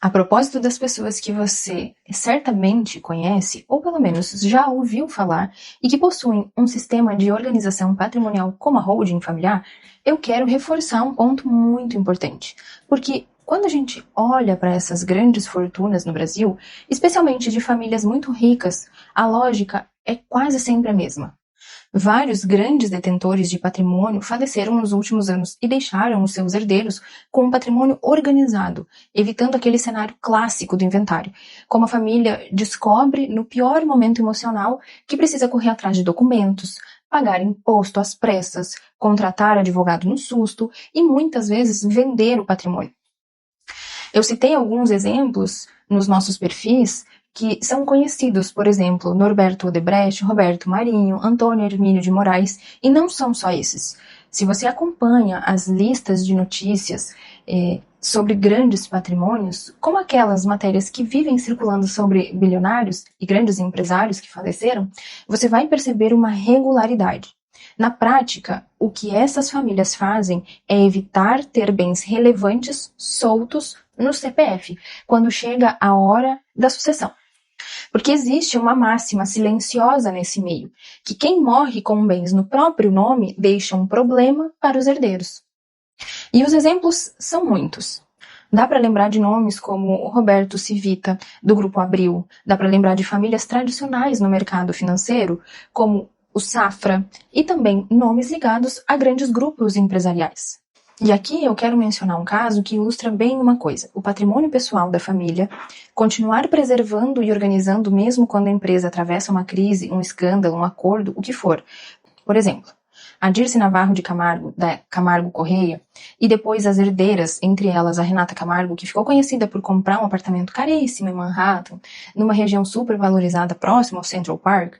A propósito das pessoas que você certamente conhece, ou pelo menos já ouviu falar, e que possuem um sistema de organização patrimonial como a holding familiar, eu quero reforçar um ponto muito importante. Porque quando a gente olha para essas grandes fortunas no Brasil, especialmente de famílias muito ricas, a lógica é quase sempre a mesma. Vários grandes detentores de patrimônio faleceram nos últimos anos e deixaram os seus herdeiros com um patrimônio organizado, evitando aquele cenário clássico do inventário, como a família descobre no pior momento emocional que precisa correr atrás de documentos, pagar imposto às pressas, contratar advogado no susto e muitas vezes vender o patrimônio. Eu citei alguns exemplos nos nossos perfis que são conhecidos, por exemplo, Norberto Odebrecht, Roberto Marinho, Antônio Hermínio de Moraes, e não são só esses. Se você acompanha as listas de notícias sobre grandes patrimônios, como aquelas matérias que vivem circulando sobre bilionários e grandes empresários que faleceram, você vai perceber uma regularidade. Na prática, o que essas famílias fazem é evitar ter bens relevantes soltos no CPF, quando chega a hora da sucessão. Porque existe uma máxima silenciosa nesse meio, que quem morre com bens no próprio nome deixa um problema para os herdeiros. E os exemplos são muitos. Dá para lembrar de nomes como o Roberto Civita, do Grupo Abril, dá para lembrar de famílias tradicionais no mercado financeiro, como o Safra, e também nomes ligados a grandes grupos empresariais. E aqui eu quero mencionar um caso que ilustra bem uma coisa: o patrimônio pessoal da família, continuar preservando e organizando mesmo quando a empresa atravessa uma crise, um escândalo, um acordo, o que for. Por exemplo, a Dirce Navarro de Camargo, da Camargo Correia, e depois as herdeiras, entre elas a Renata Camargo, que ficou conhecida por comprar um apartamento caríssimo em Manhattan, numa região super valorizada próximo ao Central Park.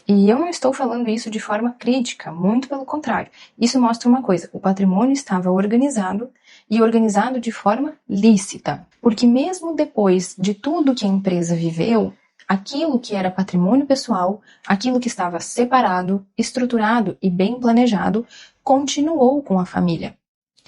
E eu não estou falando isso de forma crítica, muito pelo contrário. Isso mostra uma coisa: o patrimônio estava organizado e organizado de forma lícita. Porque mesmo depois de tudo que a empresa viveu, aquilo que era patrimônio pessoal, aquilo que estava separado, estruturado e bem planejado, continuou com a família.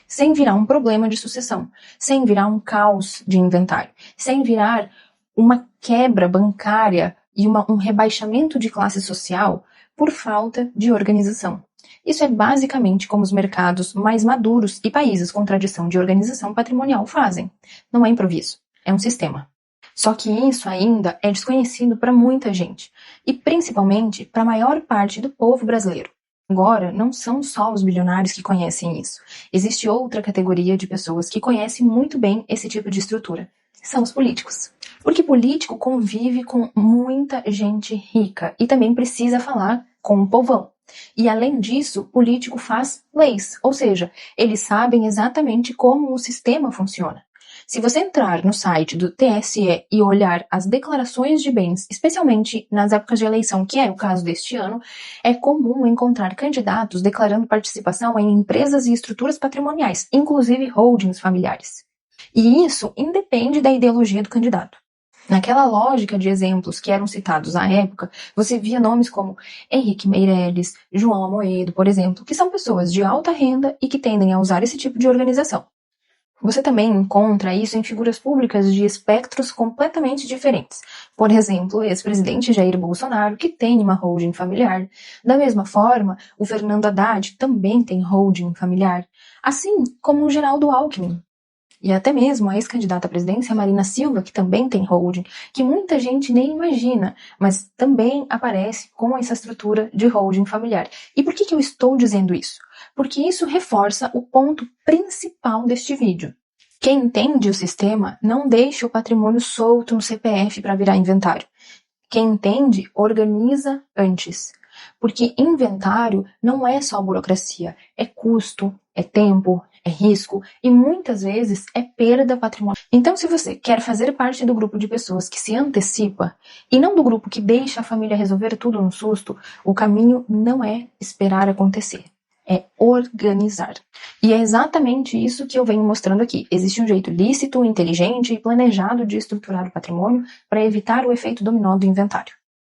Sem virar um problema de sucessão, sem virar um caos de inventário, sem virar uma quebra bancária e um rebaixamento de classe social por falta de organização. Isso é basicamente como os mercados mais maduros e países com tradição de organização patrimonial fazem. Não é improviso, é um sistema. Só que isso ainda é desconhecido para muita gente, e principalmente para a maior parte do povo brasileiro. Agora, não são só os bilionários que conhecem isso. Existe outra categoria de pessoas que conhecem muito bem esse tipo de estrutura. São os políticos. Porque político convive com muita gente rica e também precisa falar com o povão. E além disso, político faz leis, ou seja, eles sabem exatamente como o sistema funciona. Se você entrar no site do TSE e olhar as declarações de bens, especialmente nas épocas de eleição, que é o caso deste ano, é comum encontrar candidatos declarando participação em empresas e estruturas patrimoniais, inclusive holdings familiares. E isso independe da ideologia do candidato. Naquela lógica de exemplos que eram citados à época, você via nomes como Henrique Meirelles, João Amoedo, por exemplo, que são pessoas de alta renda e que tendem a usar esse tipo de organização. Você também encontra isso em figuras públicas de espectros completamente diferentes. Por exemplo, o ex-presidente Jair Bolsonaro, que tem uma holding familiar. Da mesma forma, o Fernando Haddad também tem holding familiar, assim como o Geraldo Alckmin. E até mesmo a ex-candidata à presidência, Marina Silva, que também tem holding, que muita gente nem imagina, mas também aparece com essa estrutura de holding familiar. E por que eu estou dizendo isso? Porque isso reforça o ponto principal deste vídeo. Quem entende o sistema não deixa o patrimônio solto no CPF para virar inventário. Quem entende, organiza antes. Porque inventário não é só burocracia, é custo, é tempo, é risco e muitas vezes é perda patrimonial. Então, se você quer fazer parte do grupo de pessoas que se antecipa e não do grupo que deixa a família resolver tudo no susto, o caminho não é esperar acontecer, é organizar. E é exatamente isso que eu venho mostrando aqui. Existe um jeito lícito, inteligente e planejado de estruturar o patrimônio para evitar o efeito dominó do inventário.